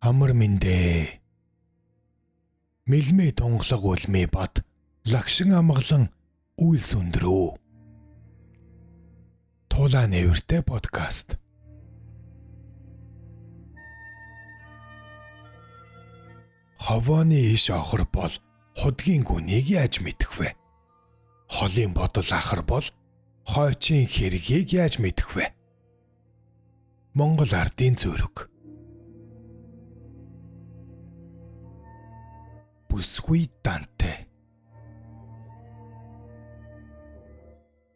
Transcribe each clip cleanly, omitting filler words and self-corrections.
Амар минь. Мэлмээ тунгалаг үлмээ бат лагшин амгалан үйлс өндрөө. Тулаа нээвэртэй подкаст. Хавааны иш охор бол худгийн гүнийг яаж мэдэх вэ? Холын бодол ахар бол хойчийн хэргийг яаж мэдэх вэ? Монгол ардын зүрэг. Бүсгүй Данте.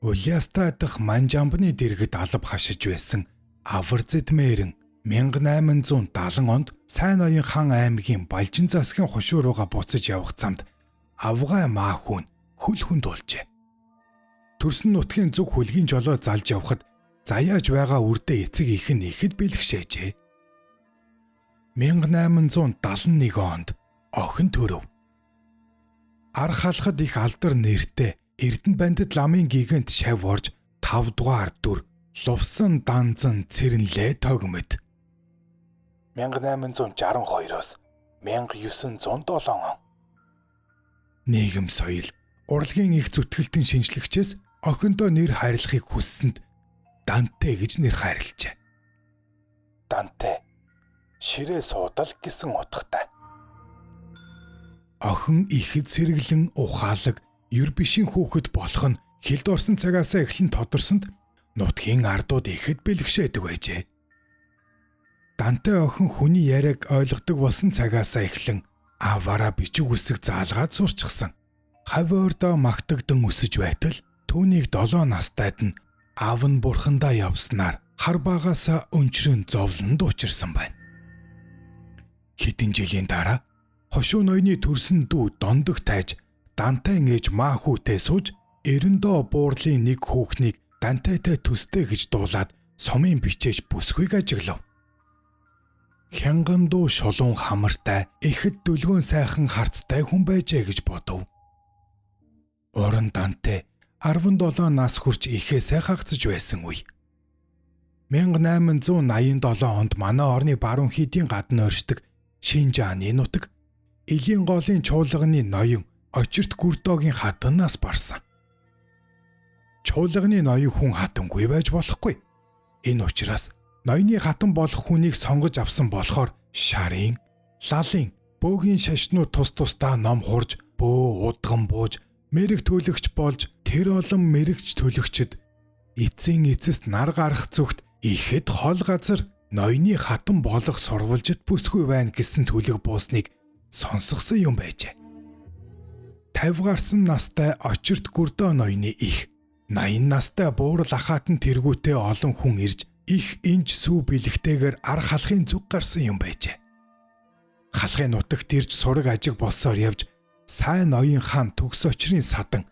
Улиаста дах Манжамбны дэргэд алба хашиж байсан авар зэдмээрэн 1870 онд Сайн Ноён хан аймгийн Балжин засгийн хошуу руугаа буцаж явах замд авгай маахүн хөл хүнд болжээ. Төрсөн нутгийн зүг хөлгийн жолоо залж явхад заяаж байгаа үрдэ эцэг их нь ихэд бэлгшээжээ. 1871 онд охин төрөв. Ар халахад их алдар нэртэй Эрдэнэ бандит ламын гигант шав орж 5 дугаар дүр лувсан данзан цэрнлээ тогмод. 1862-оос 1907 он. Нийгэм соёл, урлагийн их зүтгэлтэн шинжлэгчээс охиндоо нэр хайрлахыг хүссэнд Данте гэж нэр хайрлажээ. Данте ширээ суудал гэсэн утгатай. Охин ихэд сэргэлэн ухаалаг ер бишийн хүүхэд болох нь хилд орсон цагаасаа эхлэн тодорсонд нутгийн ардууд ихэд бэлгшээдэг байжээ. Данте охин хүний яриаг ойлгодог болсон цагаасаа эхлэн аваараа бичиг үсэг заалгаад сурчсан. Хавиордоо магтагдан өсөж байтал түүнийг 7 настайд нь аав нь бурхандаа явснаар хар багаасаа өнчрөн зовлонд учирсан байна. Хэдэн жилийн дараа хошуу ноёны төрсөн дүү дондог тайж Дантен ээж маахүүтэй сууж эрэндөө буурлын нэг хүүхнийг Дантетэй төстэй гэж дуулаад сумын бичээж бүсгүйг ажиглав. Хянган дуу шулуун хамартай ихэд дүлгөөн сайхан харцтай хүн байжээ гэж бодов. Уран Данте 17 нас хүрч ихээсээ хагцж байсан үе. 1887 онд манай орны баруун хэдийн гадна оршдог Шинжааны нутаг Элийн голын чуулганы ноён очирт гүрдоогийн хатанаас барсан. Чуулганы ноён хүн хатангүй байж болохгүй. Энэ учраас ноёны хатан болох хүнийг сонгож авсан болохоор шарын, лалын, бөөгийн шашнууд тус тусдаа ном хурж, бөө удган бууж, мэрэг төлөгч болж тэр олон мэрэгч төлөгчд эцсийн эцэст нар гарах зүгт ихэд хол газар ноёны хатан болох сурвалжид бүсгүй байна гэсэн төлөв буусныг сонсгосон юм байжээ. 50 гарсан настай очирт гүрдөө ноёны их, 80 настай буурал ахаатан тэргүүтэй олон хүн ирж их инж сүү бэлэгтэйгээр ар халахын зүг гарсан юм байжээ. Халахын нутагт ирж сураг ажиг болсоор явж Сайн Ноён хаан төгс очрын садан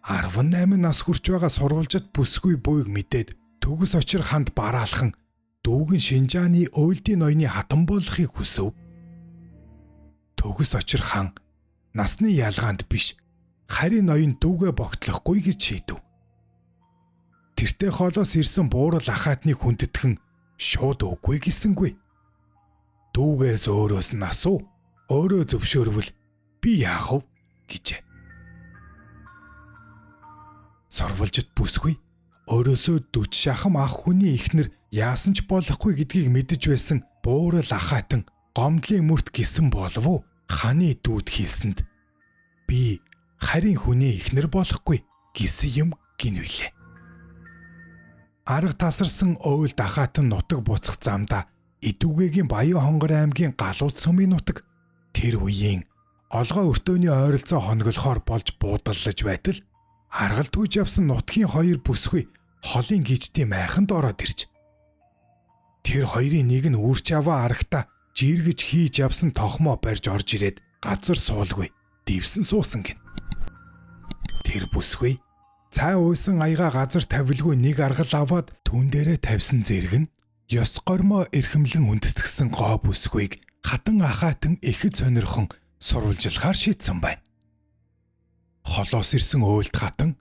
18 нас хүрч байгаа сурвалжид бүсгүй буйг мэдээд төгс очир ханд бараалхан дүүгэн Шинжааны өөлдийн ноёны хатан болохыг хүсв. Төгс очир хаан насны ялгаанд биш харийн ноён дүүгээ богтлохгүй гэж шийдэв. Тэртээ холоос ирсэн буурал ахаатныг хүндэтгэн шууд үгүй гэсэнгүй. Дүүгээс өөрөөс насуу өөрөө зөвшөөрвөл би яах вэ гэжээ. Сурвалжид бүсгүй өөрөөсөө 40 шахам ах хүний ихнэр яасан ч болохгүй гэдгийг мэдэж байсан буурал ахаатан гомдлын мөрт гисэн болов ханы дүүд хийсэнд би харийн хүний ихнэр болохгүй гэсэн юм гинвэлээ. Арга тасарсан өөлд ахаатан нутаг буцах замда Идүгээгийн Баян Хонгор аймгийн Галууд сумын нутаг тэр үеийн олгой өртөөний ойролцоо хонголохоор болж буудаллаж байтал аргал түүж явсан нутгийн хоёр бүсгүй холын гиждийн майханд ороод ирж тэр хоёрын нэг нь үрч аваа арагта жиргэж хийж явсан тохмоо барьж орж ирээд газар суулгүй дивсэн суусан гин. Тэр бүсгүй цай уйсан аяга газар тавилгүй нэг аргал аваад түн дээрээ тавьсан зэрэг нь ёс гормоо эрхэмлэн хүндэтгсэн гоо бүсгүйг хатан ахаатан ихэд сонирхон сурвалжилахаар шийдсэн байна. Холоос ирсэн өөлд хатан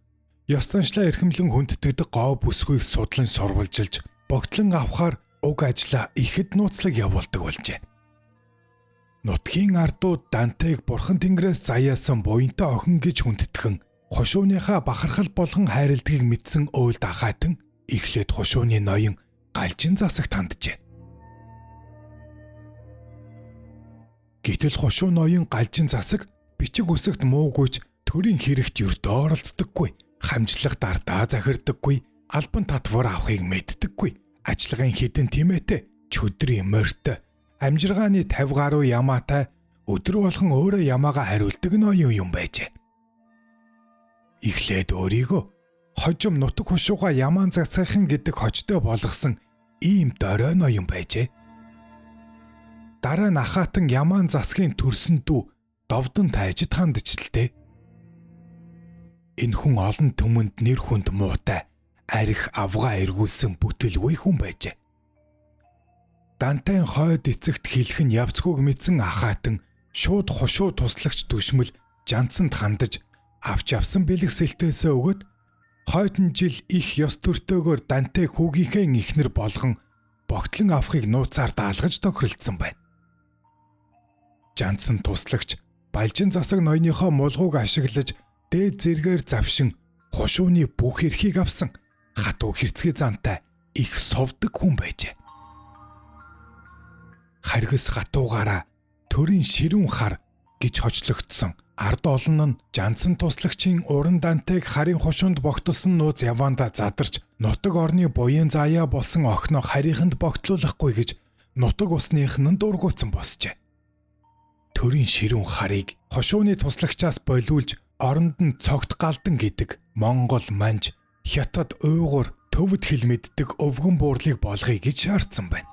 ёс заншлаа эрхэмлэн хүндэтгдэг гоо бүсгүйг судлан сурвалжилж богтлон авахаар уг ажлаа ихэд нууцлаг явуулдаг болжээ. Нутгийн ардууд Дантег бурхан тэнгэрээс заяасан буянтай охин гэж хүндэтгэн хошууныхаа бахархал болгон хайрладгийг мэдсэн уйлд ахайтан эхлээд хошууны ноён галжин засагт ханджээ. Гэтэл хошуу ноён галжин засаг бичиг үсэгт муугүйж төрийн хэрэгт ердөө оролцдоггүй, хамжлах дардаа захирдаггүй, албан татвар авахыг мэддэггүй, ажлагын хідэн тимээтэй, чөдрийн морьтой, амжиргааны 50 гаруй ямаатай өдөр болгон өөрөө ямаагаа хариулдаг ноён юм байжээ. Эхлээд өөрийгөө хожим нутаг хушууга ямаан зацгахын гэдэг хожтой болгосон ийм дорой ноён байжээ. Дараа нь ахаатан ямаан засгийн төрсөн дүү довдон тайжид хандчихлээ. Энэ хүн олон түмэнд нэр хүнд муутай, арх авгаа эргүүлсэн бүтэлгүй хүн байжээ. Дантайн хойд эцэгт хэлэх нь явцгүйг мэдсэн ахаатан шууд хошуу туслагч түшмэл жанцанд хандаж авч явсан бэлгэсэлтээсээ өгöd хойдон жил их ёс төртөөгөр Данте хүүгийнхээ ихнэр болгон богтлон авахыг нууцаар даалгаж тохиролцсон байна. Жанцан туслагч балжин засаг ноёныхоо мулгууг ашиглаж дээд зэргээр завшин хошууны бүх эрхийг авсан хатуу хэрцгий зантай их совдөг хүн байжээ. Харгас хатуугаараа төрийн ширүүн хар гэж хочлогдсон ард олон нь жанцан туслагчийн уран Дантег харийн хошуунд богтолсон нууц яваанда задарч нутаг орны буян заяа болсон охиноо харийнханд богтлуулахгүй гэж нутаг усных нь дургуутсан босжээ. Төрийн ширүүн харыг хошууны туслагчаас болиулж оронд нь цогт галдан гэдэг Монгол манж, Хятад уйгур, төвд хэл мэддэг өвгөн буурлыг болгоё гэж шаардсан байна.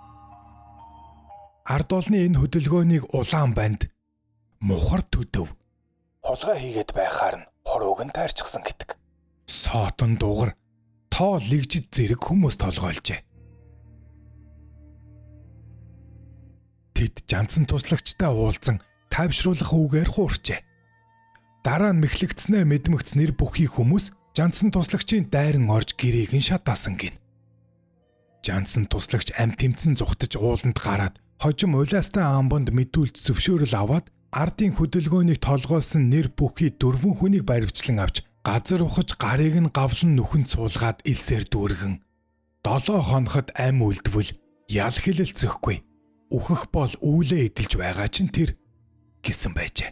Ард олны энэ хөдөлгөөнийг улаан банд, мухар төдөв, хулгай хийгээд байхаар нь хурууг нь тайрчихсан гэдэг. Соотон дугар, тоо лигжид зэрэг хүмүүс толгойлжээ. Тэд жанцан туслагчтай уулзан тайвшруулах үгээр хуурчээ. Дараа нь мэхлэгдснээ мэдмэгц нэр бүхий хүмүүс жанцан туслагчийн дайран орж гэрээг нь шатаасан гин. Жанцан туслагч амь тэмцэн зүхтэж ууланд гараад хожим улаастай амбонд мэдүүлж зөвшөөрөл аваад ардын хөдөлгөөнийг толгойлсон нэр бүхий 4 хүнийг баривчлан авч газар ухаж гарыг нь гавлан нүхэнд суулгаад илсээр дүүргэн 7 хоноход ам үлдвэл ял хилэлцэхгүй үхэх бол үүлээ эдэлж байгаа чинь тэр гэсэн байжээ.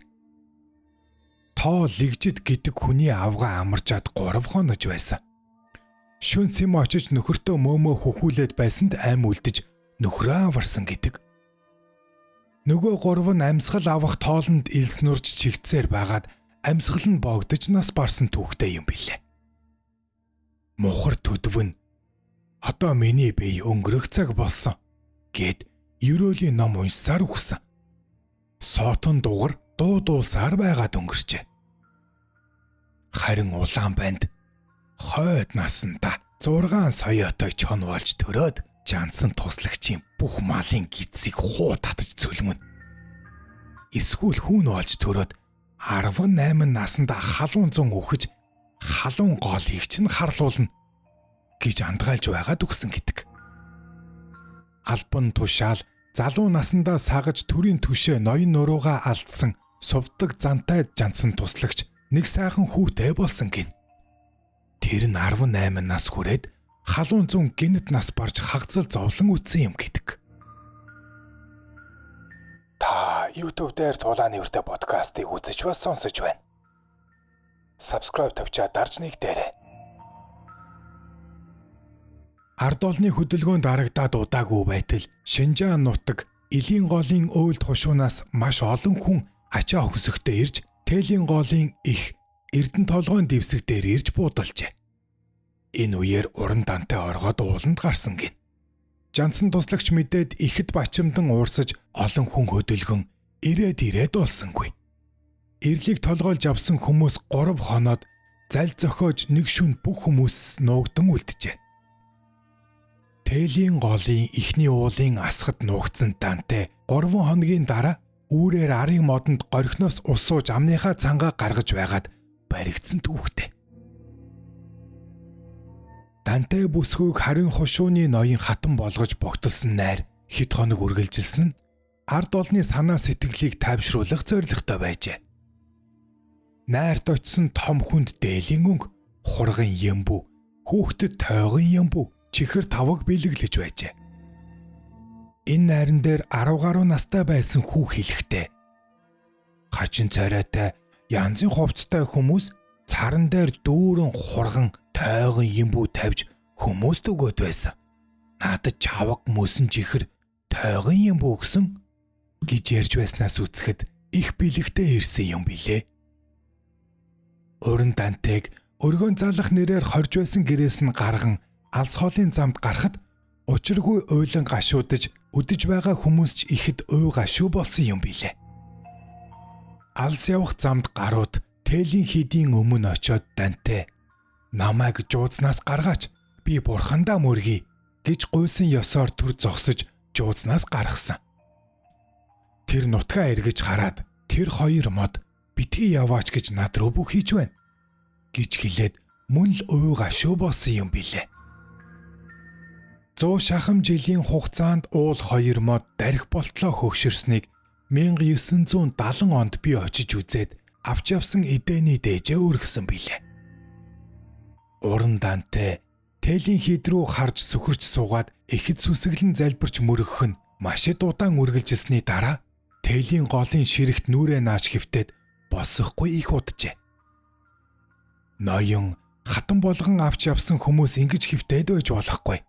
Тоо лигжид гэдэг хүний авгаа амарчаад 3 хонож байсан. Шүн сэм очиж нөхөртөө мөөмөө хөхүүлээд байсанд ам үлдэж нөхрөө аварсан гэдэг. Нөгөө 3 нь амьсгал авах тоолонд илс нурж чигтсээр байгаад амьсгал нь богдож нас барсан түүхтэй юм билээ. Мухар төдвөн одоо миний бие өнгөрөх цаг болсон гэд ерөөлийн ном уншсаар үхсэн. Соотон дугар дуудуулсаар байгаад өнгөрчээ. Харин улаан банд хойд насанда 6 соёотой чон болж төрөөд жанцан туслагчийн бүх малын гидсийг хуу татж цөлмөн. Эсвэл хүүн болж төрөөд 18 насанда халуун зун үхэж халуун голыг ч нь харлуулна гэж андгаалж байгаад үгсэн гэдэг. Албан тушаал залуу насандаа сагаж төрийн түшээ ноён нуруугаа алдсан сувдаг зантай жанцан туслагч нэг сайхан хүүтэй болсон гин. Тэр нь 18 нас хүрээд халуун зун гинэт нас барж хагцал зовлон үтсэн юм гэдэг. Та YouTube дээр Тулааны үртэй подкастыг үзэж бас сонсож байна. Subscribe тавьчаа дарж нэгдээрэй. Ард олны хөдөлгөөнд дарагдаад удаагүй байтал Шинжаан нутаг Илийн голын өөлд хушуунаас маш олон хүн ачаа хөсөхтэй ирж Тэлийн голын их Эрдэнэ толгойн дэвсэг дээр ирж буудалжээ. Энэ үеэр уран Данте оргоод ууланд гарсан гин. Жанцан туслагч мэдээд ихэд бачимдан уурсаж олон хүн хөдөлгөн ирээд олсонгүй. Ирлийг толгойлж авсан хүмүүс 3 хоноод зал зохиож нэг шүн бүх хүмүүс нуугдан үлджээ. Тэлийн голын ихний уулын асгад нуугдсан Данте 3 хоногийн дараа үүрээр арын модонд горхиноос ус сууж амныхаа цангаа гаргаж байгаад баригдсан түүхтэй. Данте бүсгүйг харин хушууны ноён хатан болгож богтолсон найр хэд хоног үргэлжилсэн нь ард олны санаа сэтгэлийг тайвшруулах зорилготой байжээ. Найрт очсон том хүнд дээлийн өнгө, хурган ямбүү, хүүхдэд тойгон ямбүү, чихэр таваг бэлэглэж байжээ. Энэ найран дээр 10 гаруй настай байсан хүү хэлэхдээ хачин царайтай янзын хувцастай хүмүүс царан дээр дүүрэн хурган тойгон ямбүү тавьж хүмүүст өгөөд байсан. Надад чаваг мөсөн чихэр тойгон ямбүү өгсөн гэж ярьж байснаас үцхэд их бэлэгтэй ирсэн юм билээ. Уран Дантег өргөн залах нэрээр хорж байсан гэрээс нь гарган алс хоолын замд гарахад учиргүй уйлан гашуудаж үдэж байгаа хүмүүс ч ихэд уй гашуу болсон юм билээ. Алс явах замд гарууд тээлийн хийдийн өмнө очиод Данте намайг жуузнаас гаргаач, би бурхандаа мөргий гэж гуйсан ёсоор түр зогсож жуузнаас гаргасан. Тэр нутгаа эргэж хараад тэр хоёр мод битгий яваач гэж над руу бүх хийж байна гэж хэлээд мөн л уй гашуу болсон юм билээ. 100 шахам жилийн хугацаанд уул хоёр мод дарих болтлоо хөгшөрснийг 1970 онд би очиж үзээд авч явсан эдэний дээжээ өргөсөн билээ. Уран Данте тээлийн хід рүү харж сүхэрч суугаад ихэд сүсэглэн залбирч мөрөгөх нь маш удаан үргэлжилсний дараа тээлийн голын ширэгт нүрээ нааш хөвтөд босохгүй их уджээ. Ноён хатан болгон авч явсан хүмүүс ингэж хөвтөд байж болохгүй.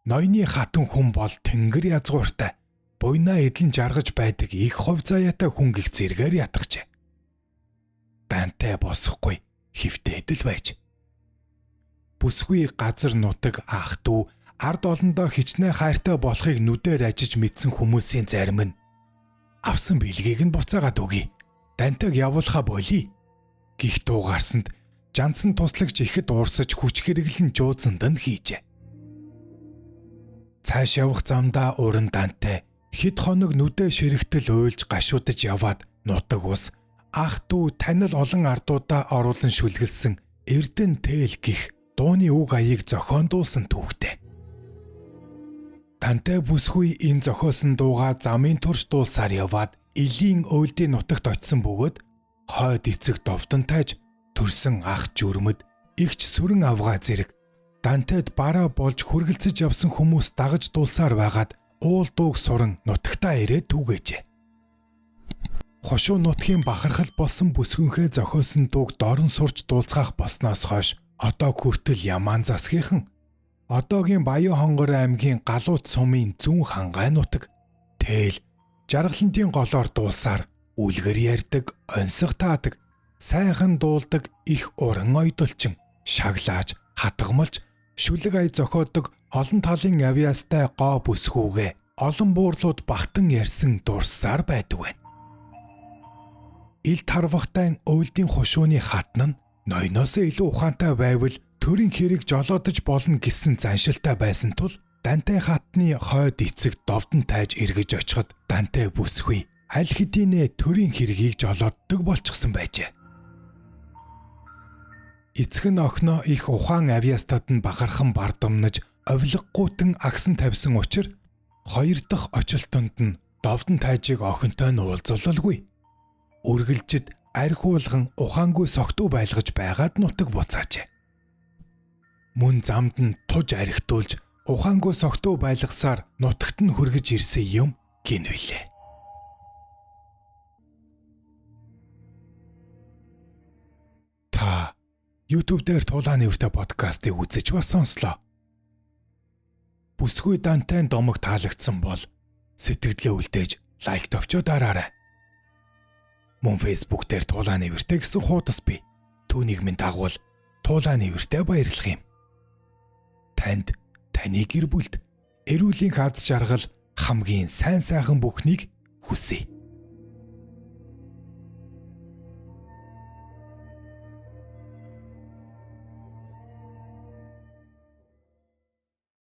Ноёны хатан хүн бол тэнгэр язгууртай буйнаа эдлэн жаргаж байдаг их хувь заяатай хүн гих зэргээр ятгажээ. Данте босохгүй хөвтөд л байж. Бүсгүй газар нутаг ах トゥ ард олондоо хичнээн хайртай болохыг нүдээр ажиж мэдсэн хүмүүсийн зарим нь авсан бэлгийг нь буцаагаад өгье. Дантег явуулахаа болий гих дуу гарсанд жансан туслагч ихэд уурсаж хүч хэрэглэн жуудсанд нь хийжээ. Цааш явах замдаа Уран Данте хэд хоног нүдэ ширэгтэл уйлж гашуудаж яваад нутаг ус ах トゥ танил олон ардуудаа оруулан шүлгэлсэн Эрдэн Тэл гих дууны үг аяыг зохион дуусан түүхтэй. Данте бүсгүй энэ зохиосон дуугаа замын турш дуулсаар яваад элийн өөлдийн нутагт очисон бөгөөд хойд эцэг довдон тайж төрсөн ах жүрмэд игч сүрэн авгаа зэрэг Дантед бараа болж хүргэлцэж явсан хүмүүс дагаж дуулсаар байгаад уул дууг суран нутагтаа ирээд түгээжээ. Хошуу нутгийн бахархал болсон бүсгүнхээ зохиосон дууг дорн сурч дуулцгаах болсноос хойш одоо хүртэл Ямаан засгийнхан одоогийн Баян хонгор аймгийн Галууд сумын зүүн хангай нутаг Тэл жаргалантын голоор дуулсаар үлгэр ярьдаг, онцог таадаг, сайхан дуулдаг их уран ойдолчин, шаглааж, хатгамалж, шүлэг ая зохиодог олон талын авьяастай гоо бүсгүүгээ олон буурлууд багтан ярьсан дурсаар байдаг байна. Ил тарвахтай өөлдийн хушууны хатна нь ноёноос илүү ухаантай байвал төрийн хэрэг жолоодож болно гэсэн заншилтай байсан тул Данте хатны хойд эцэг довдон тайж эргэж очиход Данте бүсгүй аль хэдийнэ төрийн хэргийг жолооддог болчихсон байжээ. Эцэг нь охиноо их ухаан авьяастад нь бахархан бардамнаж овлоггүйтэн агсан тавьсан учраас хоёр дахь очилтонд нь довдон тайжийг охинтой нь уулзуулалгүй. Үргэлжид архиулган ухаангүй согтуу байлгаж байгаад нутаг буцаажээ. Мөн замд нь туж архитуулж ухаангүй согтуу байлгасаар нутагт нь хүргэж ирсэн юм гинвэлээ. Та YouTube дээр Тулааны үртэй подкастыг үзэж ба сонслоо. Бүсгүй Дантен домог таалагдсан бол сэтгэлдээ үлдээж лайк товчоо дараарай. Мөн Facebook дээр Тулааны үртэй гэсэн хуудас бий. Түүнийг минь дагвал Тулааны үртэй баярлах юм. Танд таны гэр бүлд эрүүлийн хаз жаргал хамгийн сайн сайхан бүхнийг хүсье.